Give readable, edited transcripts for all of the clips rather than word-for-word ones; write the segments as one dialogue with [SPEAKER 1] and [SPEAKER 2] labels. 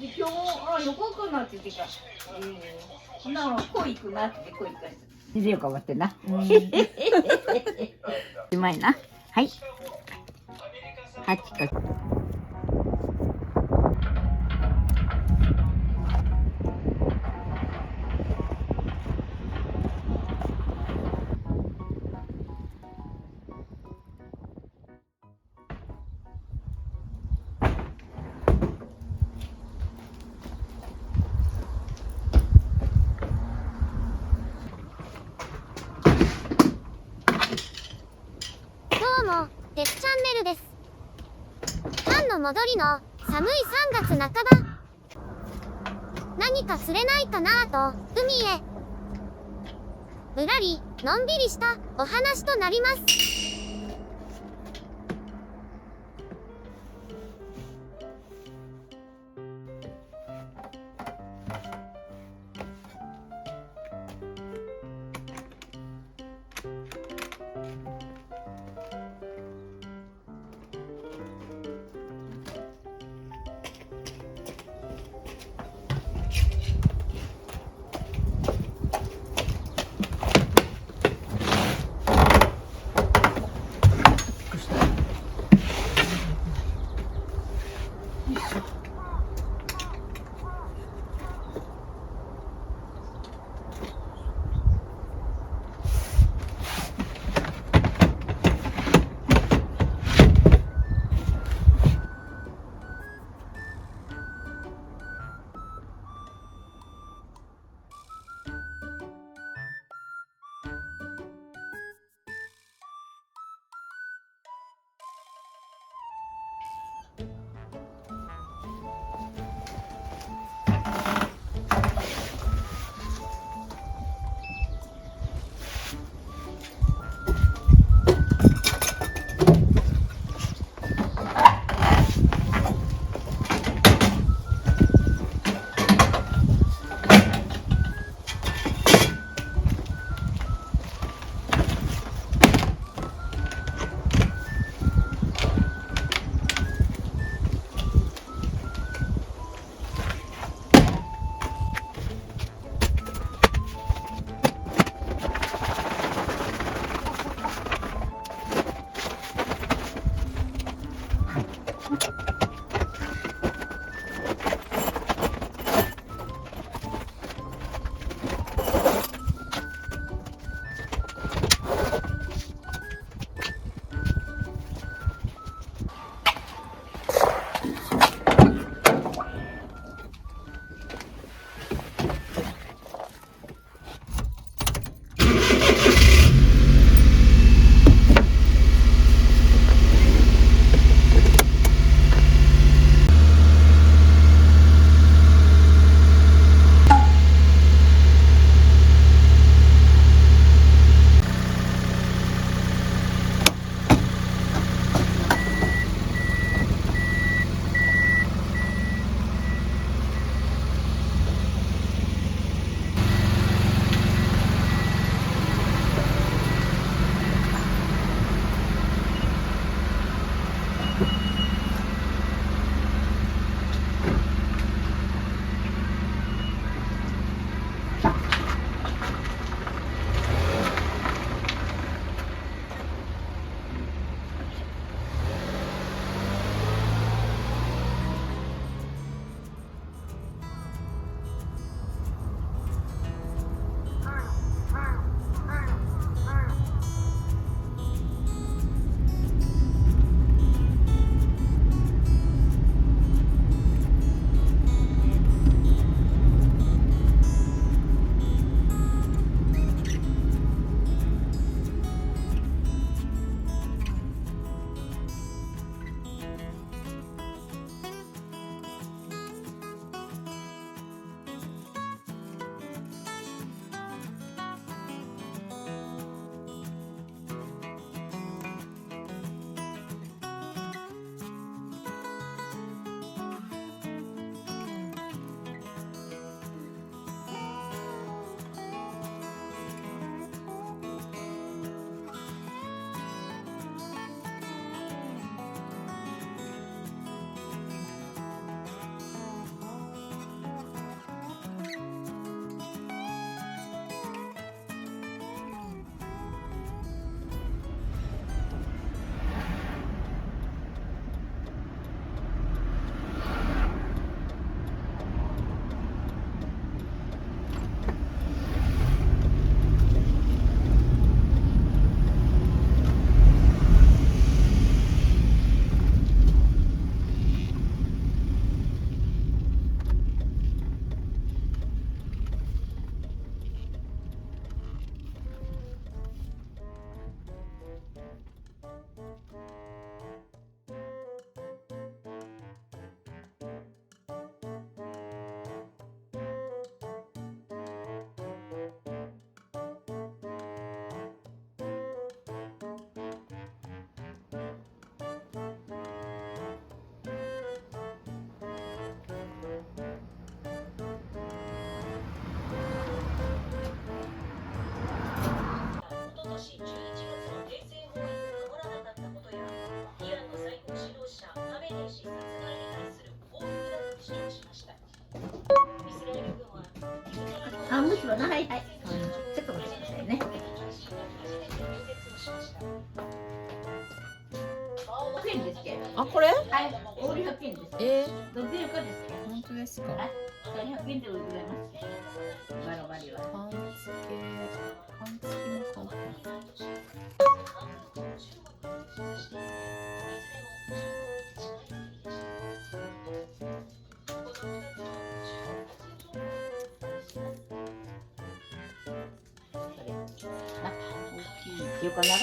[SPEAKER 1] 今日横行くなって言ってから、そんなのこう行くなってこう行く。
[SPEAKER 2] 静岡終わってな。うまいな。はい。8個。
[SPEAKER 3] デスチャンネルです。ファンの戻りの寒い3月半ば、何か釣れないかなぁと海へ。ぶらりのんびりしたお話となります。
[SPEAKER 1] します。はいはい。ちょっと待ってくださいね。100円ですけど。
[SPEAKER 2] あ、これ？
[SPEAKER 1] はい。オール100円です。どちらかですけど。
[SPEAKER 2] 本当ですか。
[SPEAKER 1] はい。100円でございます。バラバリは。
[SPEAKER 2] パン付きも買おうか。
[SPEAKER 1] よかなら。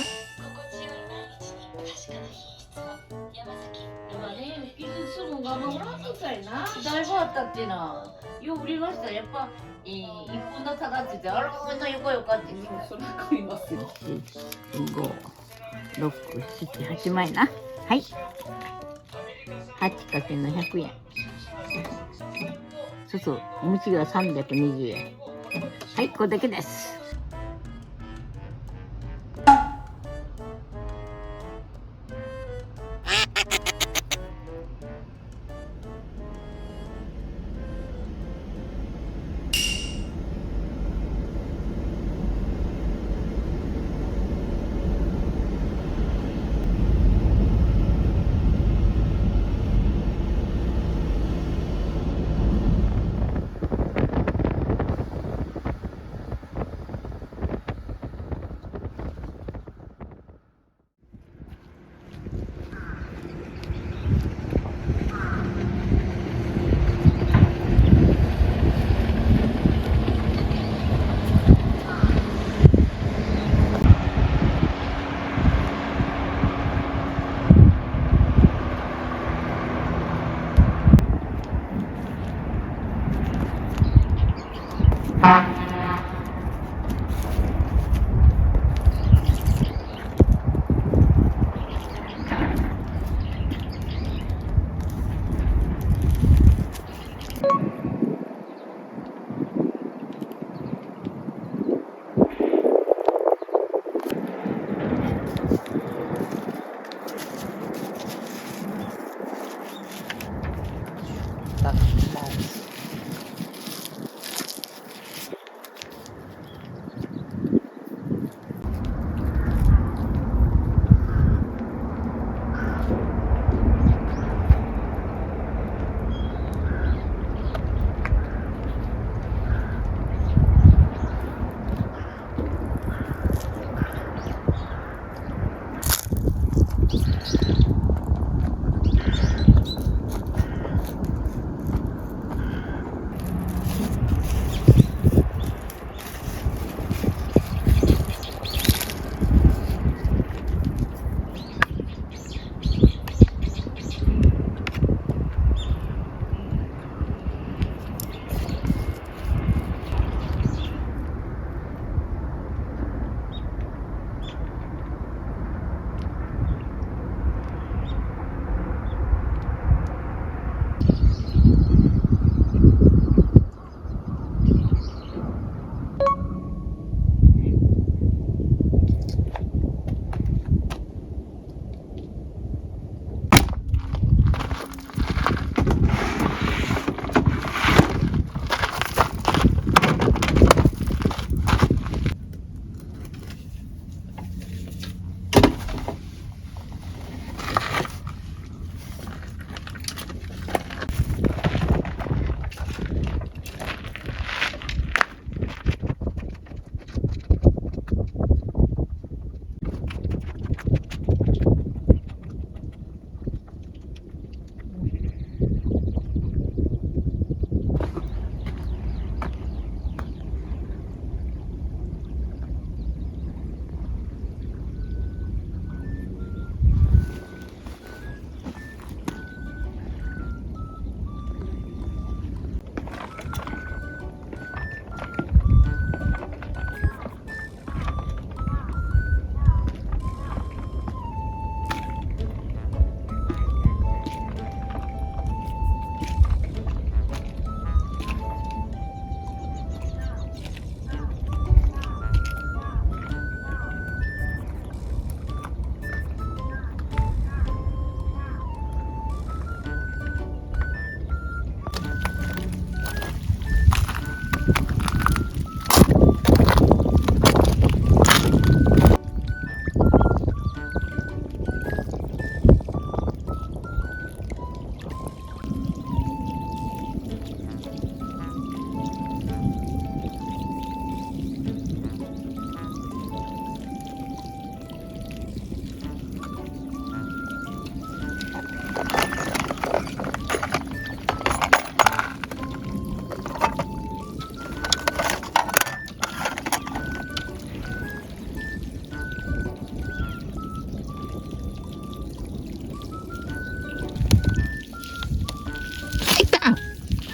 [SPEAKER 1] 今ね、傷するのがおらんのかいな。だいぶあったってな。よう売りました。やっぱ、一本だただってて、あら、こんな横よかって。それは買いますよ。
[SPEAKER 2] 5、6、7、8枚な。はい。8かけの100円。そうそう、虫が320円。はい、これだけです。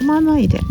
[SPEAKER 4] まないで。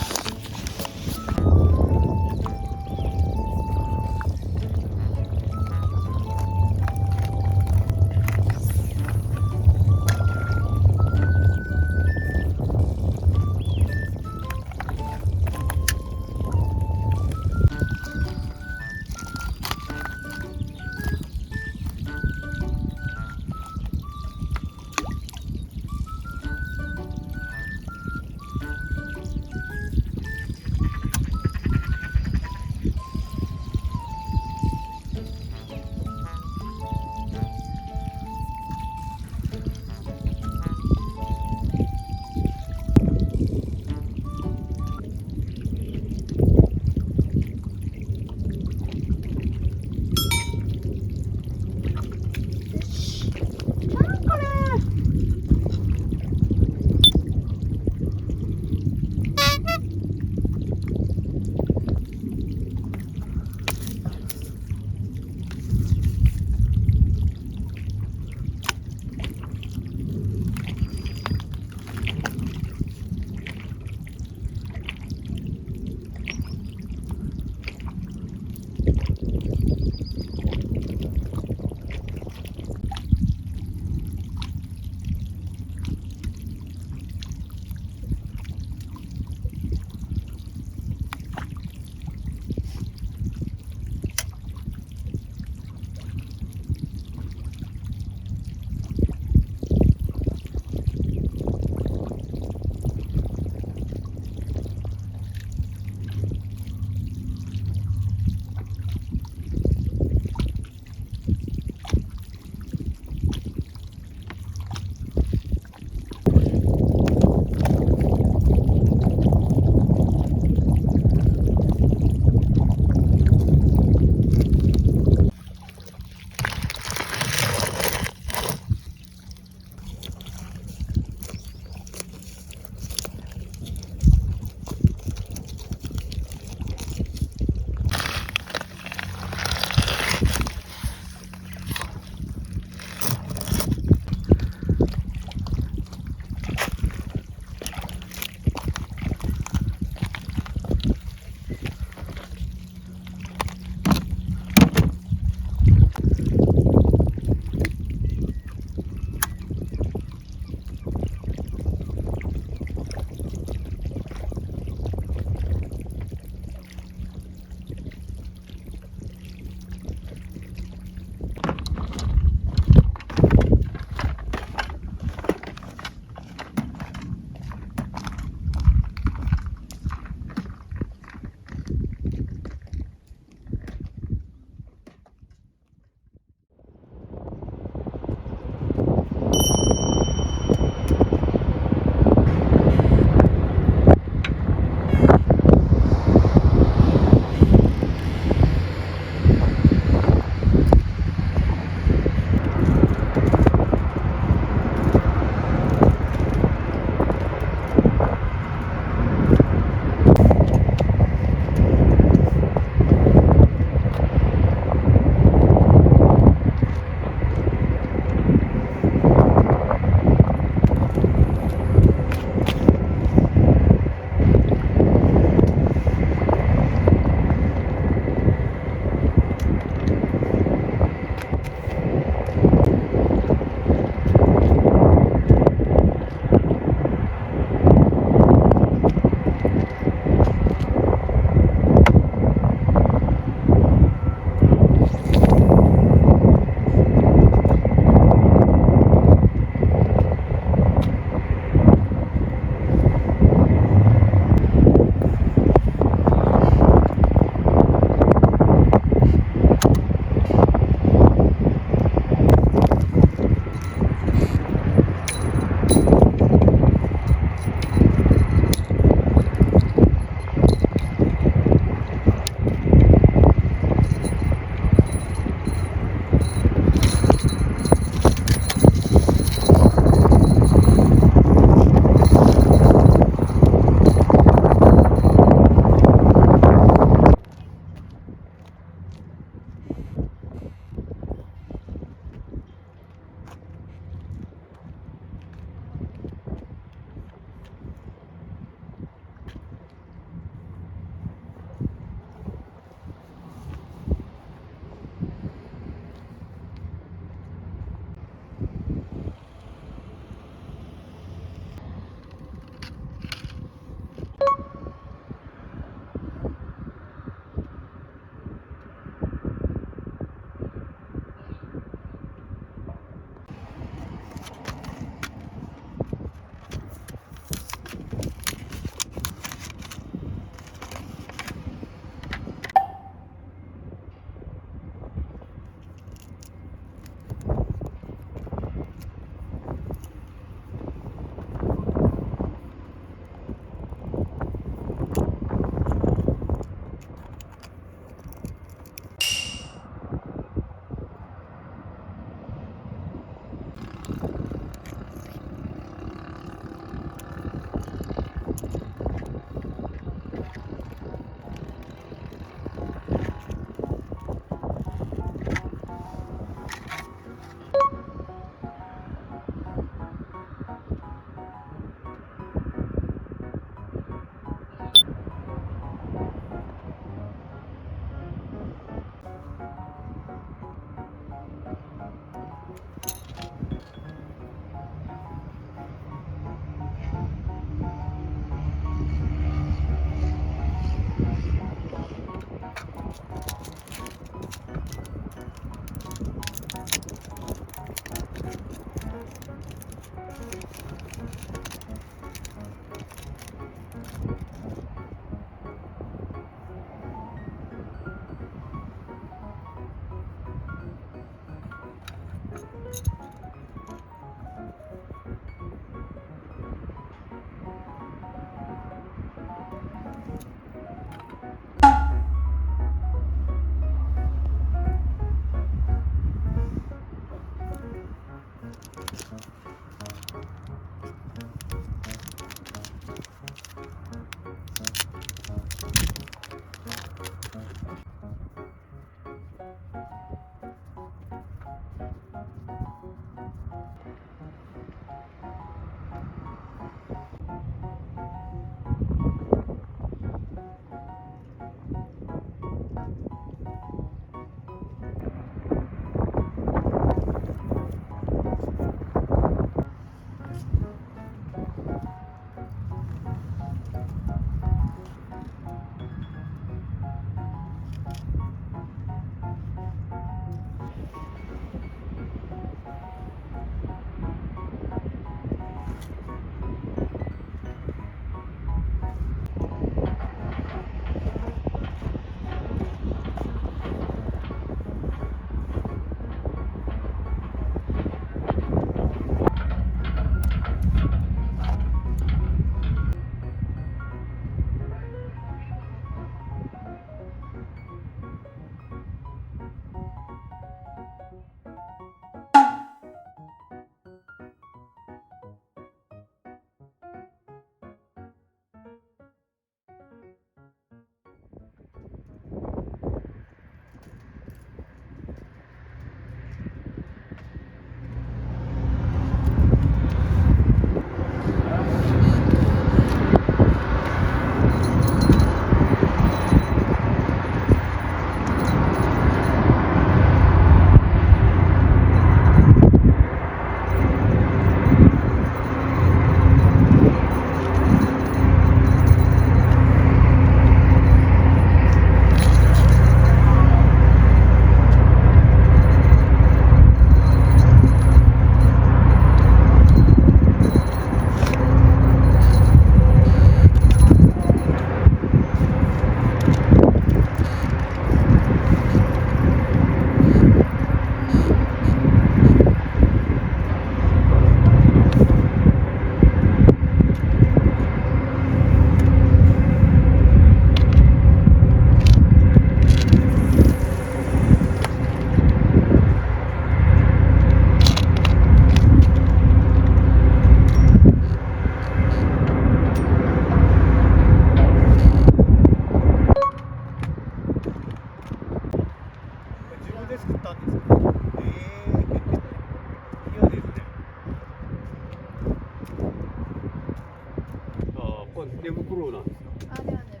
[SPEAKER 4] 寝袋なんですか。
[SPEAKER 5] あれはね、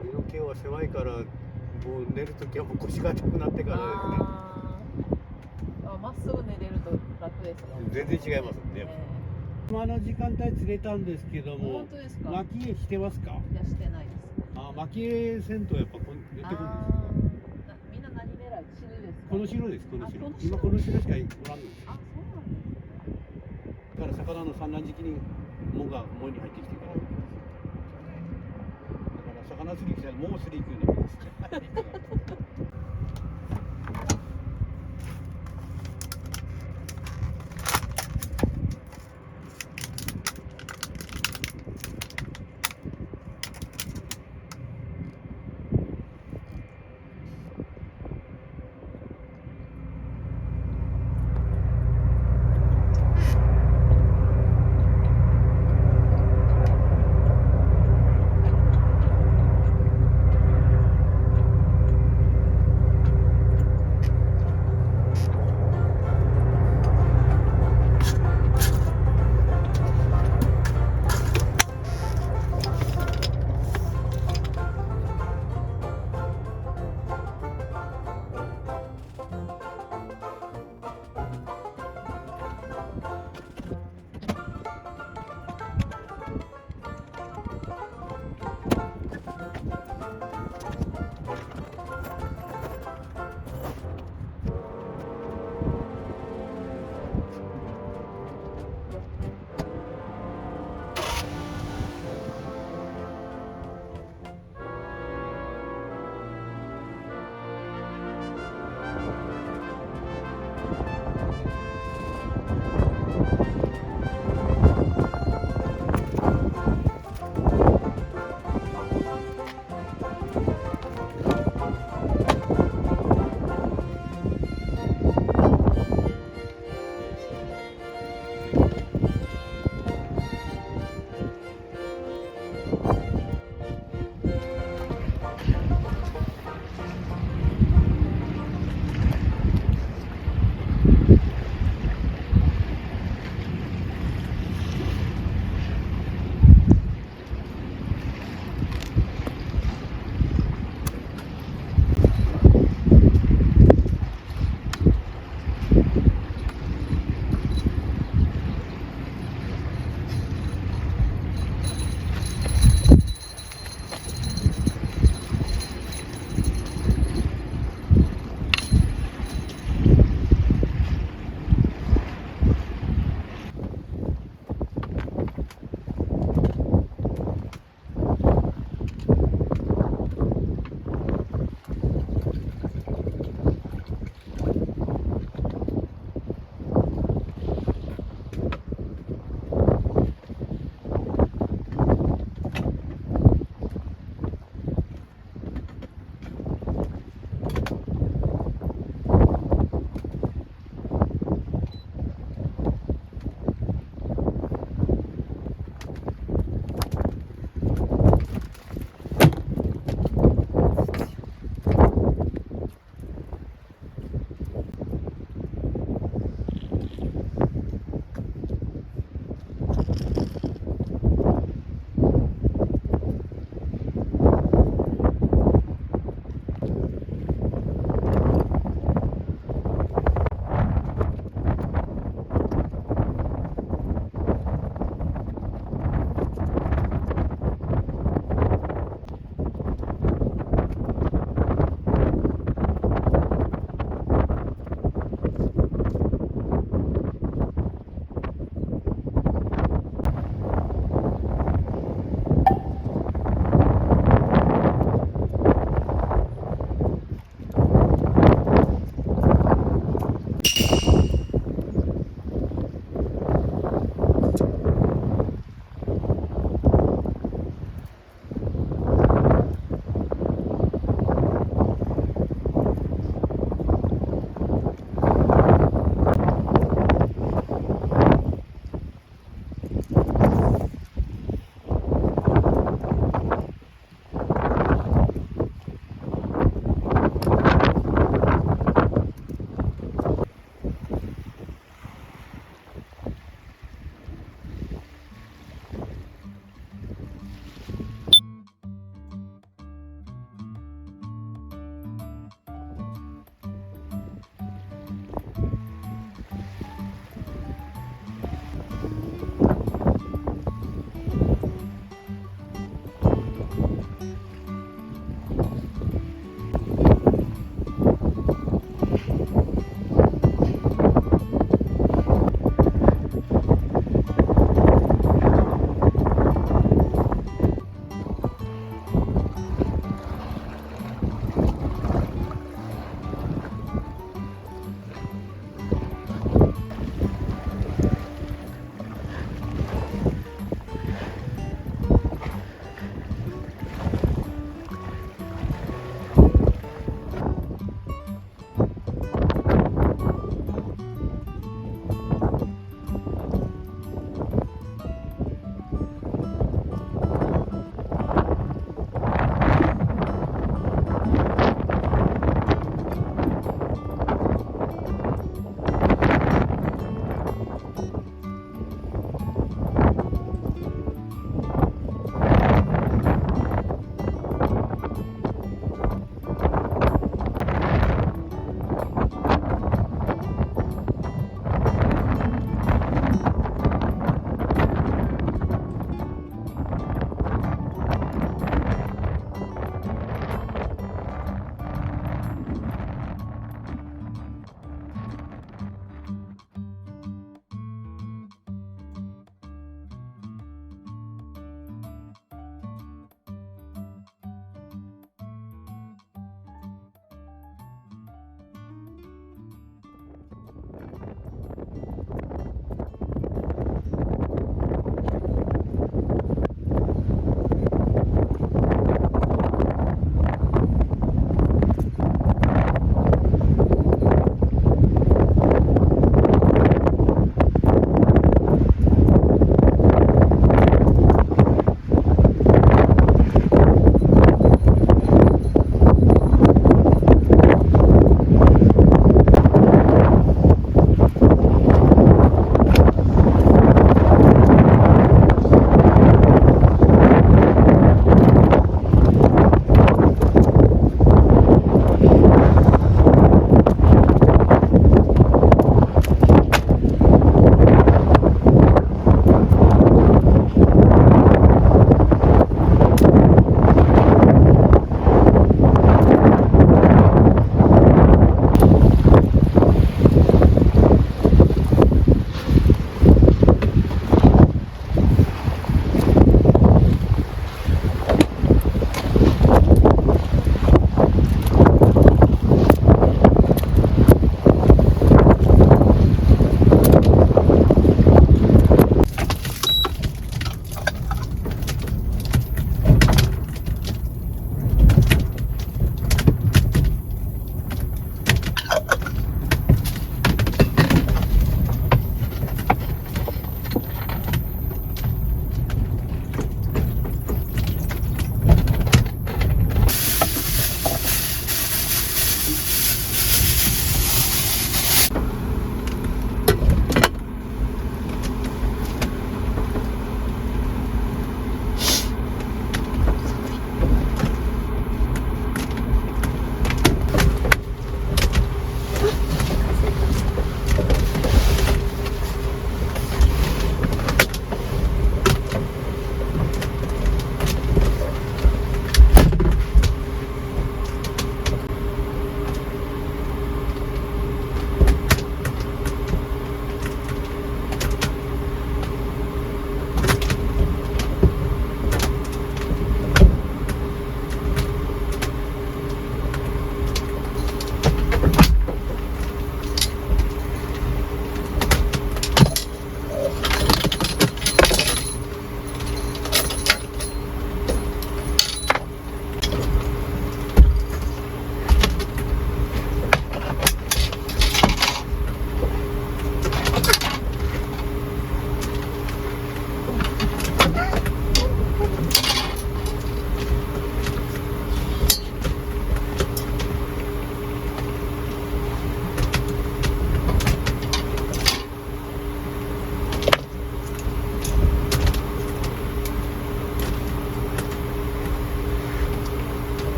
[SPEAKER 4] 鳥の毛は狭いからもう寝るときはもう腰が痛くなってから
[SPEAKER 5] まっすぐ寝れると楽ですね。
[SPEAKER 4] ですね。全然違いますね。今の時間帯釣れたんですけども
[SPEAKER 5] 本、当ですか。
[SPEAKER 4] 巻き絵してますか。
[SPEAKER 5] いや、してないです。
[SPEAKER 4] あ、巻き絵せんとやっぱ出てくるんですよ。
[SPEAKER 5] みんな何狙い？汁ですか。
[SPEAKER 4] この白です、この白。
[SPEAKER 5] あこの白
[SPEAKER 4] 今この白しかおらんのです。
[SPEAKER 5] あ、そうなんですね。
[SPEAKER 4] だから魚の産卵時期に藻が藻に入ってきてから。だから魚釣り来たらもう釣り行くようなもんですね。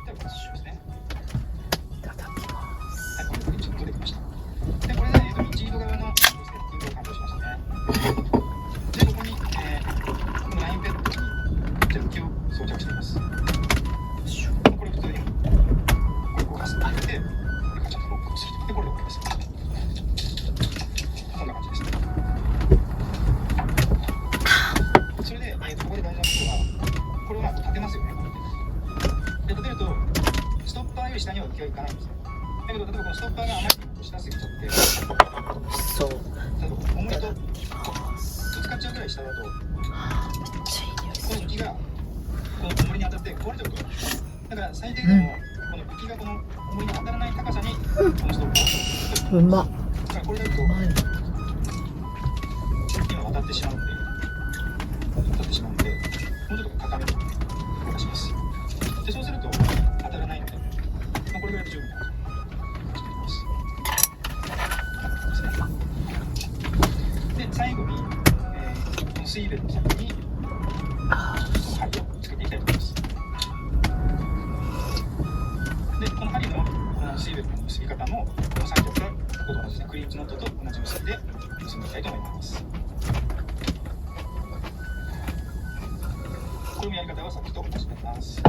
[SPEAKER 6] では、しますね。いただきます。はい、これでちょっとできました。で、これで、1度側のセッティングを完了しましたね。で、ここに、このラインペットにジェッキを装着しています。これ普通に、これを動かすだけで、ガチャッとロックをする。で、これで OK です。こんな感じです。それで、ここで大事なことは、これをまあ立てますよね。で、立てると、ストッパーより下には浮きはいかないんですよ。だけど、例えばこのストッパーがあまりに下すぎちゃって、
[SPEAKER 2] そう。
[SPEAKER 6] 例えば重いとぶつかっちゃうぐらい下だと、この浮きがこの重りに当たって壊れちゃうと。だから最低でも、この浮きがこの重りに当たらない高さに、このストッパーを。
[SPEAKER 2] うまっ。
[SPEAKER 6] だからこれだと、今渡ってしまうんで、もうちょっと高めに動かします。で、そうすると当たらないので、まあ、これぐらいで十分かなと思います。で、最後に、この水ベルの先に、針をつけていきたいと思います。で、この針のこの水ベルの結び方も、この三角がここと同じで、クリーチノットと同じ結びで結んでいきたいと思います。このやり方はさっきと同じになります。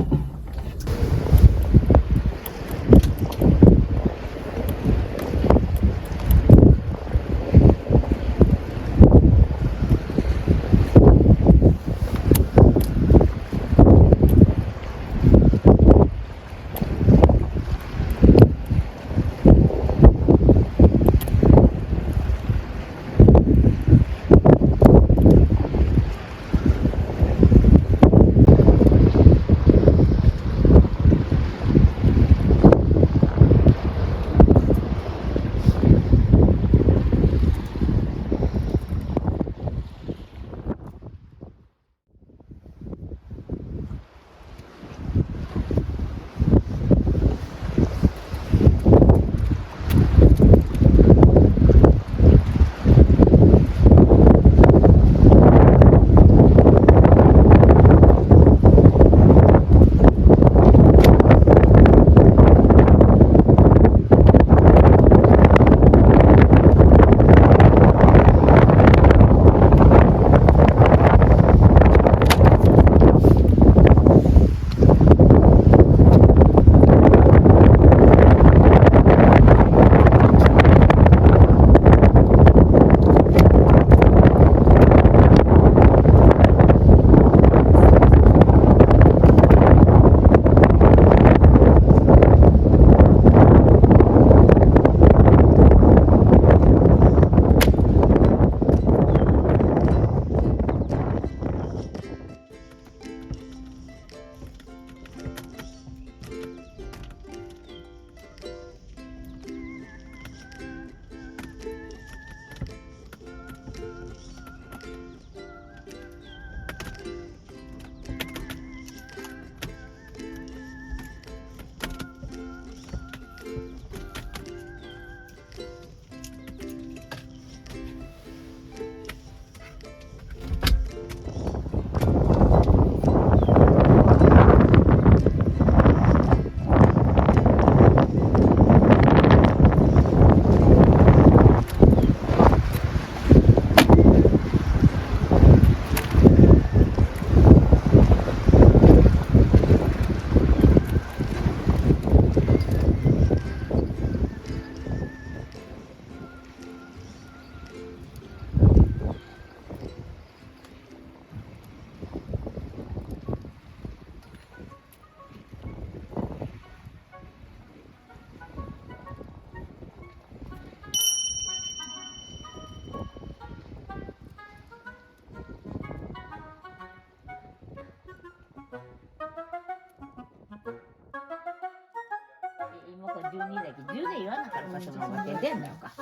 [SPEAKER 1] 今これ12だけど10で言わなかったと思って出んのか。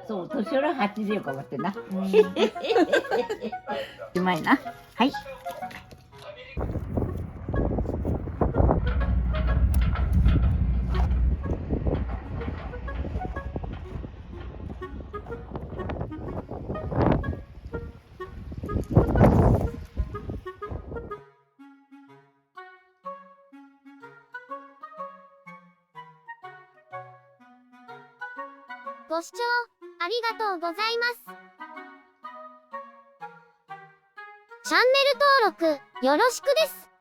[SPEAKER 1] そう年寄りは8でよか思ってな。
[SPEAKER 2] うまいな。はい。
[SPEAKER 3] ご視聴ありがとうございます。チャンネル登録よろしくです。